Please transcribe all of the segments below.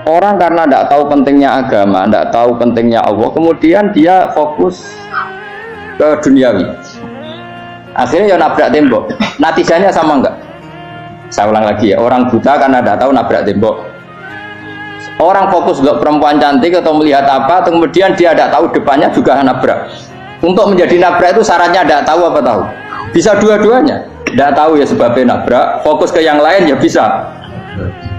orang karena tidak tahu pentingnya agama, tidak tahu pentingnya Allah, kemudian dia fokus ke duniawi. Akhirnya ya nabrak tembok. Natijanya sama enggak? Saya ulang lagi ya, orang buta karena tidak tahu nabrak tembok. Orang fokus untuk perempuan cantik atau melihat apa, kemudian dia tidak tahu depannya juga nabrak. Untuk menjadi nabrak itu syaratnya tidak tahu apa tahu? Bisa dua-duanya. Tidak tahu ya sebabnya nabrak, fokus ke yang lain ya bisa.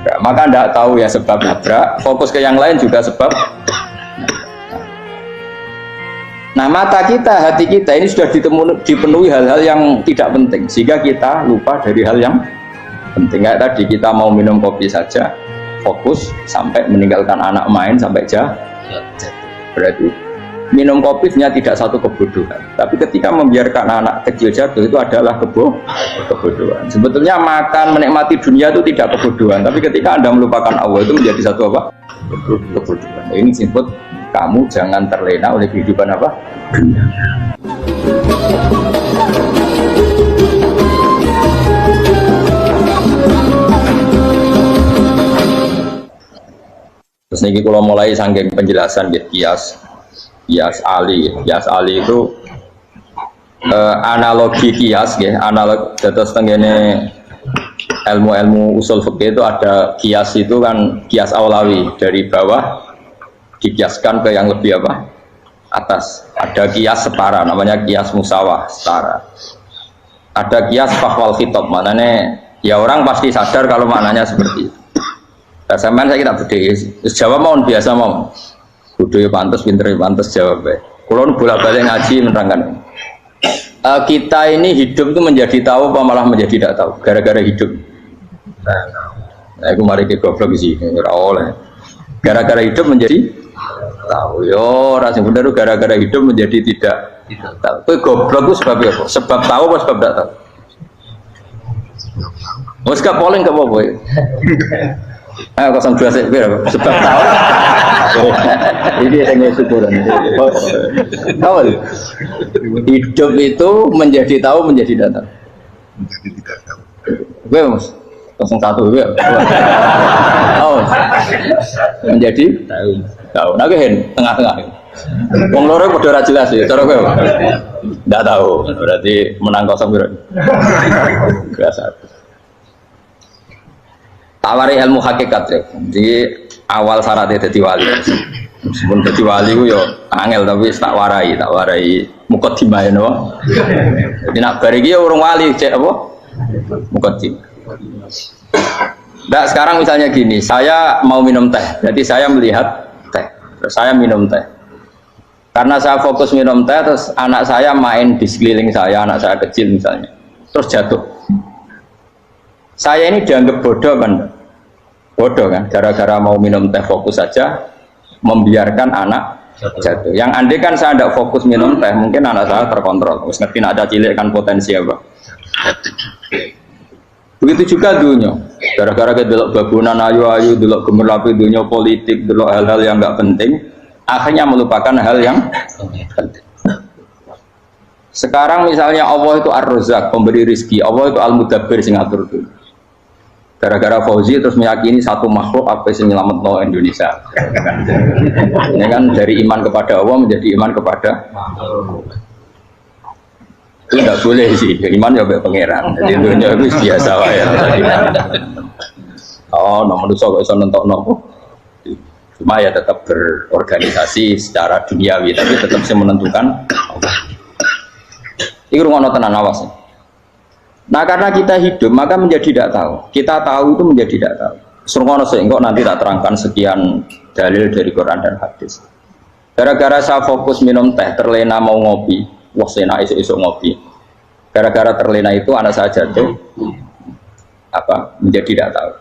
Ya, maka tidak tahu ya sebab nabrak, fokus ke yang lain juga sebab. Nah, mata kita, hati kita ini sudah dipenuhi hal-hal yang tidak penting, sehingga kita lupa dari hal yang penting. Kayak tadi kita mau minum kopi saja, fokus sampai meninggalkan anak main sampai jatuh. Berarti minum kopi sebenarnya tidak satu kebodohan, tapi ketika membiarkan anak kecil jatuh itu adalah kebodohan. Sebetulnya makan menikmati dunia itu tidak kebodohan, tapi ketika Anda melupakan Allah itu menjadi satu apa? Kebodohan. Ini disebut kamu jangan terlena oleh kehidupan apa? Dunia. Terus ini kalau mulai saking penjelasan gitu, kias Ali itu analogi kias ya, analog terus tenggene ilmu usul fikih itu ada kias itu kan kias aulawi dari bawah dikiaskan ke yang lebih apa atas. Ada kias setara namanya kias musawah setara. Ada kias fakwal khitab, maknanya ya orang pasti sadar kalau maknanya seperti itu. Saya kita berdiri jawab mau biasa mau kudu pantas, pinter pantas jawab. Kalau bolak-balik ngaji menerangkan. Kita ini hidup itu menjadi tahu apa malah menjadi tidak tahu gara-gara hidup. Nah, aku mari ke goblok sih, oleh. Gara-gara hidup menjadi tahu. Yo, rasa bener gara-gara hidup menjadi tidak tahu. Kowe goblok itu sebab apa? Sebab tahu apa sebab tidak tahu? Wes gak polling gak apa-apa. Ayo 02 sik piro sebab tahu. Ini yang syukuran. Tahu. Hidup itu menjadi tahu menjadi tidak tahu. Menjadi tidak tahu. Gue Mas 01 gue. Oh. Menjadi tahu. Tahu. Nah gue tengah-tengah. Wong loro padha ora jelas ya cara gue. Enggak tahu. Berarti menang 0 piro. Biasa. Tawari ilmu hakikat ya. Di awal syaratnya jadi wali. Meskipun jadi wali itu ya angel tapi tak warai mukaddimah ya no. Jadi nak bariki ya urung wali cek apa? Mukaddimah. Nah, sekarang misalnya gini, saya mau minum teh. Jadi saya melihat teh. Terus saya minum teh. Karena saya fokus minum teh terus anak saya main di sekeliling saya, anak saya kecil misalnya. Terus jatuh. Saya ini dianggap bodoh kan? Bodoh kan? Gara-gara mau minum teh fokus saja, membiarkan anak jatuh. Yang andai kan saya tidak fokus minum teh, mungkin anak saya terkontrol. Terus ngerti ada cilik kan potensi apa? Begitu juga dunia. Gara-gara kita delok babunan ayu-ayu, delok gemerlapi dunia politik, delok hal-hal yang nggak penting, akhirnya melupakan hal yang penting. Sekarang misalnya Allah itu Ar-Razzaq, pemberi rizki, Allah itu Al-Mudabbir sing ngatur dunia. Gara-gara Fauzi terus meyakini satu makhluk apa yang nyelametno Indonesia. Ini kan dari iman kepada Allah menjadi iman kepada itu tidak boleh sih, iman ya baik pangeran. Jadi dunia itu biasa ya. Oh, nomor itu kok bisa nonton nopo. Cuma ya tetap berorganisasi secara duniawi, tapi tetap sih menentukan. Ini rumah tenan awas. Nah karena kita hidup maka menjadi tidak tahu. Kita tahu itu menjadi tidak tahu. Surgono sehingga nanti tak terangkan sekian dalil dari Quran dan hadis. Gara-gara saya fokus minum teh, terlena mau ngopi, wah sena esok ngopi. Gara-gara terlena itu anak saya jatuh, menjadi tidak tahu.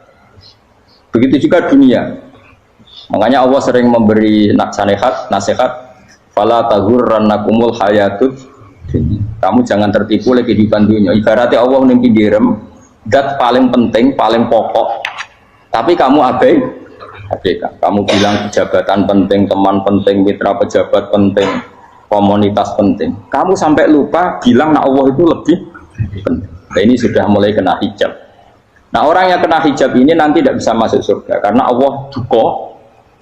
Begitu juga dunia. Makanya Allah sering memberi nasihat, fala taghurrannakumul hayatud. Kamu jangan tertipu oleh kehidupan dunia. Ibaratnya Allah menimpi direm, dat paling penting, paling pokok. Tapi kamu abaikan. Kamu bilang jabatan penting, teman penting, mitra pejabat penting, komunitas penting. Kamu sampai lupa bilang nah Allah itu lebih penting. Nah, ini sudah mulai kena hijab. Nah orang yang kena hijab ini nanti tidak bisa masuk surga karena Allah duka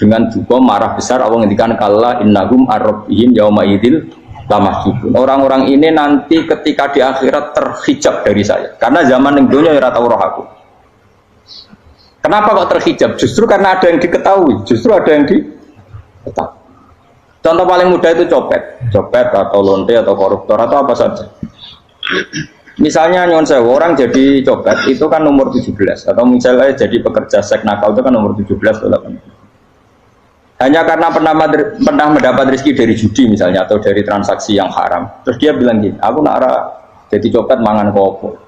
dengan juga marah besar Allah ngendikan kalla innahum ar-rabbihim yauma idzil lamahjubun. Orang-orang ini nanti ketika di akhirat terhijab dari saya. Karena zaman ning dunya ora tau roh aku. Kenapa kok terhijab? Justru karena ada yang diketahui, justru ada yang diketahui. Contoh paling mudah itu copet atau lonte atau koruptor atau apa saja. Misalnya nyuwun sewu orang jadi copet itu kan umur 17 atau misalnya jadi pekerja seks nakal itu kan umur 17 atau 18. Hanya karena pernah mendapat rezeki dari judi misalnya atau dari transaksi yang haram. Terus dia bilang gini, aku nak jadi copet mangan kopo.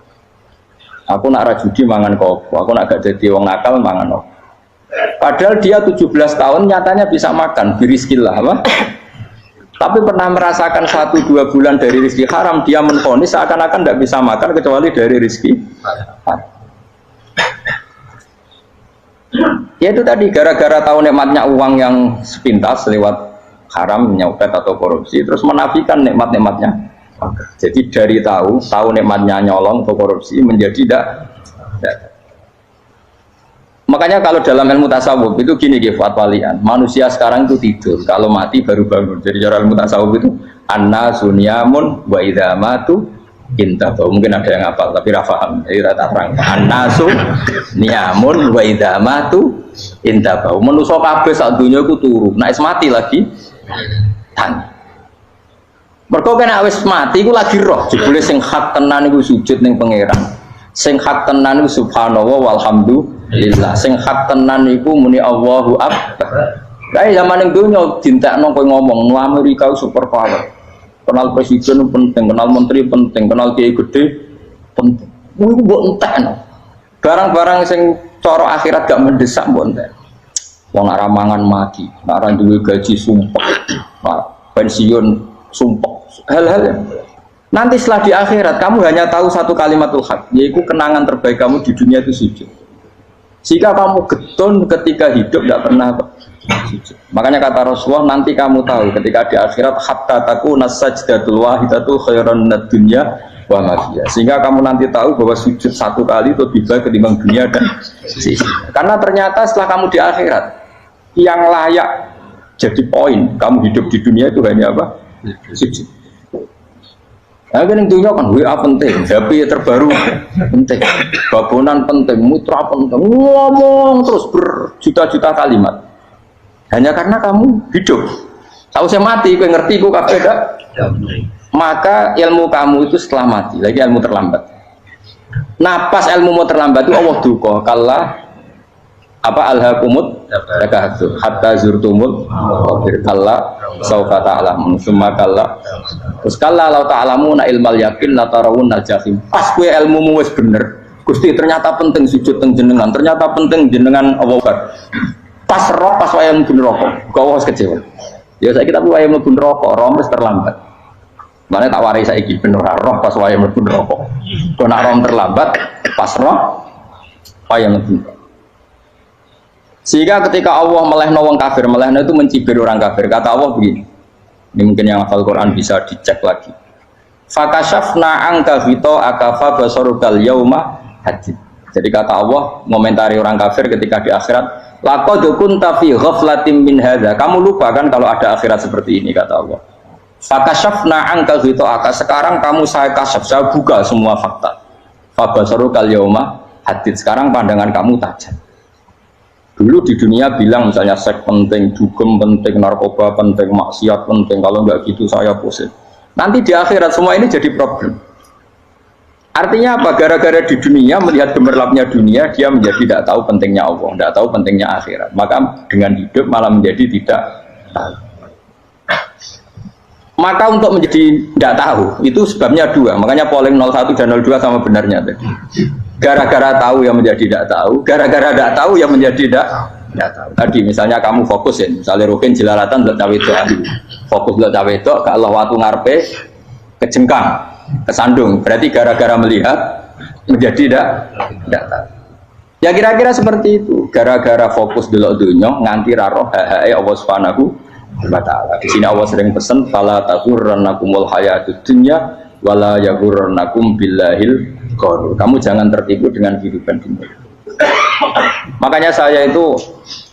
Aku nak judi mangan kopo. Aku nak gak jadi wong nakal mangan kopo. Padahal dia 17 tahun nyatanya bisa makan, birizkillah apa? Tapi pernah merasakan 1-2 bulan dari rezeki haram, dia menvonis seakan-akan tidak bisa makan kecuali dari rezeki haram. Ya itu tadi gara-gara tahu nikmatnya uang yang sepintas lewat haram, nyopet atau korupsi, terus menafikan nikmat-nikmatnya. Jadi dari tahu nikmatnya nyolong atau korupsi menjadi tidak. Makanya kalau dalam ilmu tasawuf itu gini fatwalian, manusia sekarang itu tidur, kalau mati baru bangun. Jadi cara ilmu tasawuf itu anna sunyamun wa idza matu intahu. Mungkin ada yang hafal tapi ra paham. Jadi rata terang. Annasu niyamun wa idza matu intahu. Manusa kabeh sak donya iku turu, nek mati lagi tangi. Mergo kena wis mati iku lagi roh, jebule sing hak tenan iku sujud ning pangeran. Sing hak tenan iku subhanallah walhamdulillah. Sing hak tenan iku muni Allahu akbar. Kae zaman ning donya dintekno kowe ngomong nu Amerika super power. Kenal presiden penting, kenal menteri penting, kenal kiai gede penting. Iku mbok entekno. Barang-barang sing cara akhirat gak mendesak mbok entek. Wong ora mangan mati, ora duwe gaji sumpek, pensiun sumpek. Hal-hal yang nanti setelah di akhirat kamu hanya tahu satu kalimatul haq, yaitu kenangan terbaik kamu di dunia itu sujud. Jika kamu getun ketika hidup tidak pernah sujud. Makanya kata Rasulullah nanti kamu tahu ketika di akhirat hatta takuna sajdatul wahidatu khairan minad dunya wa ma fiha. Sehingga kamu nanti tahu bahwa sujud satu kali itu lebih baik ketimbang dunia dan sisinya. Karena ternyata setelah kamu di akhirat yang layak jadi poin kamu hidup di dunia itu hanya apa? Sujud. Nah, yang dunia kan WA penting, HP terbaru penting, babonan penting, mutra penting, ngomong terus berjuta-juta kalimat. Hanya karena kamu hidup. Tahu saya mati, kau ngerti kau kabeh dak? Maka ilmu kamu itu setelah mati, lagi ilmu terlambat. Nah, pas ilmu mau terlambat itu Allah duka, kalla apa alhaqumut takahatu hatta zurtumul qabir kalla saufa ta'lamun summa kalla terus kalla law ta'lamuna ilmal yakin la tarawunnal jahim. Pas kowe ilmumu wis bener Gusti ternyata penting sujud teng jenengan, ternyata penting jenengan Allah Akbar. Pas roh pas wayang mlebu neraka kok wis kecewa ya saiki tapi wayang mlebu neraka roh wis terlambat. Mane tak warai saiki ben ora roh pas wayang mlebu neraka kok nek roh terlambat pas roh wayang mlebu. Sehingga ketika Allah melehno wong kafir, melehno itu mencibir orang kafir. Kata Allah begini, ini mungkin yang hafal Quran bisa dicek lagi. Fakashafna angka fito akafa basarukal yauma hadid. Jadi kata Allah ngomentari orang kafir ketika di akhirat, laqad kunta fi ghaflatin min hadza. Kamu lupa kan kalau ada akhirat seperti ini kata Allah. Fakashafna angka fito aka. Sekarang kamu saya kasaf, saya buka semua fakta. Fa basarukal yauma hadid. Sekarang pandangan kamu tajam. Dulu di dunia bilang misalnya seks penting, dugem penting, narkoba penting, maksiat penting, kalau nggak gitu saya pusing. Nanti di akhirat semua ini jadi problem. Artinya apa? Gara-gara di dunia melihat gemerlapnya dunia, dia menjadi tidak tahu pentingnya Allah, tidak tahu pentingnya akhirat. Maka dengan hidup malah menjadi tidak tahu. Maka untuk menjadi tidak tahu itu sebabnya dua. Makanya polling 01 dan 02 sama benarnya tadi. Gara-gara tahu yang menjadi tidak tahu, gara-gara tidak tahu yang menjadi tidak tahu. Tadi misalnya kamu fokus ya, misalnya rukin jelalatan belak cawe itu, fokus belak cawe itu, ke Allah waktu ngarepe kejengkang, kesandung. Berarti gara-gara melihat menjadi tidak tahu. Ya kira-kira seperti itu. Gara-gara fokus delok dunya nganti roh hae Allah Subhanahu wa taala. Di sini Allah sering pesan fala taghurrannakumul hayatud dunya wala yaghurrannakum billahil ghurur. Kamu jangan tertipu dengan kehidupan dunia. Makanya saya itu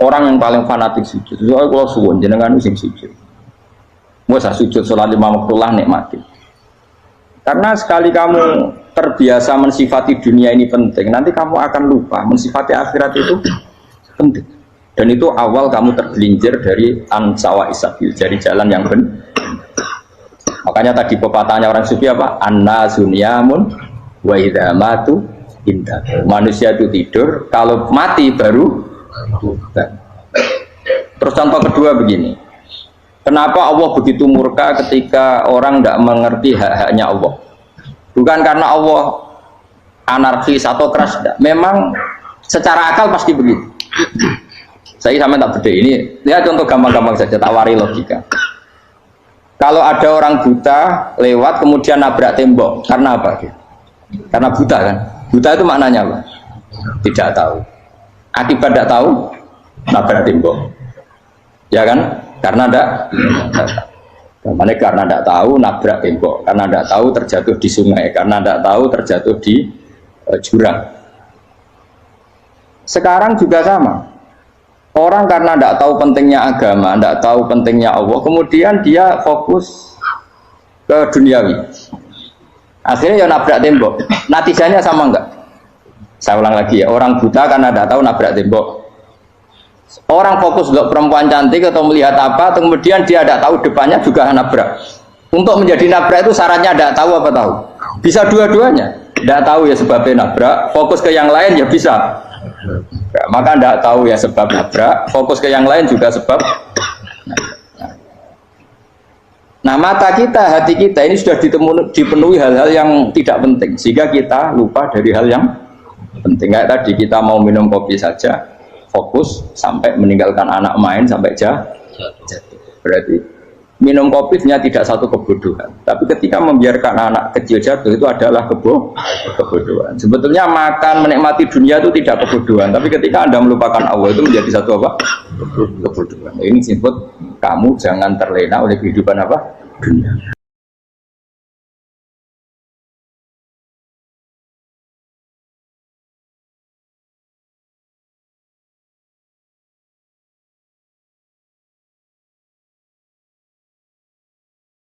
orang yang paling fanatik sujud. Soalnya kalau suwun jenengan sing sujud. Mau sujud sholat 5 waktu lah nikmati. Karena sekali kamu terbiasa mensifati dunia ini penting, nanti kamu akan lupa mensifati akhirat itu penting. Dan itu awal kamu tergelincir dari ansawa isabil, dari jalan yang benar. Makanya tadi pepatahnya orang sufi apa? An-nasu niyamun wa idza matu indah. Manusia itu tidur, kalau mati baru. Terus contoh kedua begini. Kenapa Allah begitu murka ketika orang tidak mengerti hak-haknya Allah? Bukan karena Allah anarkis atau keras, tidak. Memang secara akal pasti begitu. Saya sama tak beda ini. Lihat contoh gampang-gampang saja, tak wari logika. Kalau ada orang buta lewat kemudian nabrak tembok, karena apa? Karena buta kan? Buta itu maknanya apa? Tidak tahu. Akibat tidak tahu, nabrak tembok. Ya kan? Karena tidak tahu nabrak tembok, karena tidak tahu terjatuh di sungai, karena tidak tahu terjatuh di jurang. Sekarang juga sama. Orang karena tidak tahu pentingnya agama, tidak tahu pentingnya Allah, kemudian dia fokus ke duniawi. Akhirnya ya nabrak tembok. Natijanya sama enggak? Saya ulang lagi ya, orang buta karena tidak tahu nabrak tembok. Orang fokus untuk perempuan cantik atau melihat apa, kemudian dia tidak tahu depannya juga nabrak. Untuk menjadi nabrak itu syaratnya tidak tahu apa tahu? Bisa dua-duanya. Tidak tahu ya sebabnya nabrak, fokus ke yang lain ya bisa. Ya, maka tidak tahu ya sebab nabrak, fokus ke yang lain juga sebab. Nah mata kita, hati kita ini sudah dipenuhi hal-hal yang tidak penting, sehingga kita lupa dari hal yang penting. Kayak tadi kita mau minum kopi saja, fokus sampai meninggalkan anak main sampai jatuh. Berarti minum kopi sebenarnya tidak satu kebodohan, tapi ketika membiarkan anak kecil jatuh itu adalah kebodohan. Sebetulnya makan menikmati dunia itu tidak kebodohan, tapi ketika Anda melupakan Allah itu menjadi satu apa? Kebodohan. Ini disebut kamu jangan terlena oleh kehidupan apa? Dunia.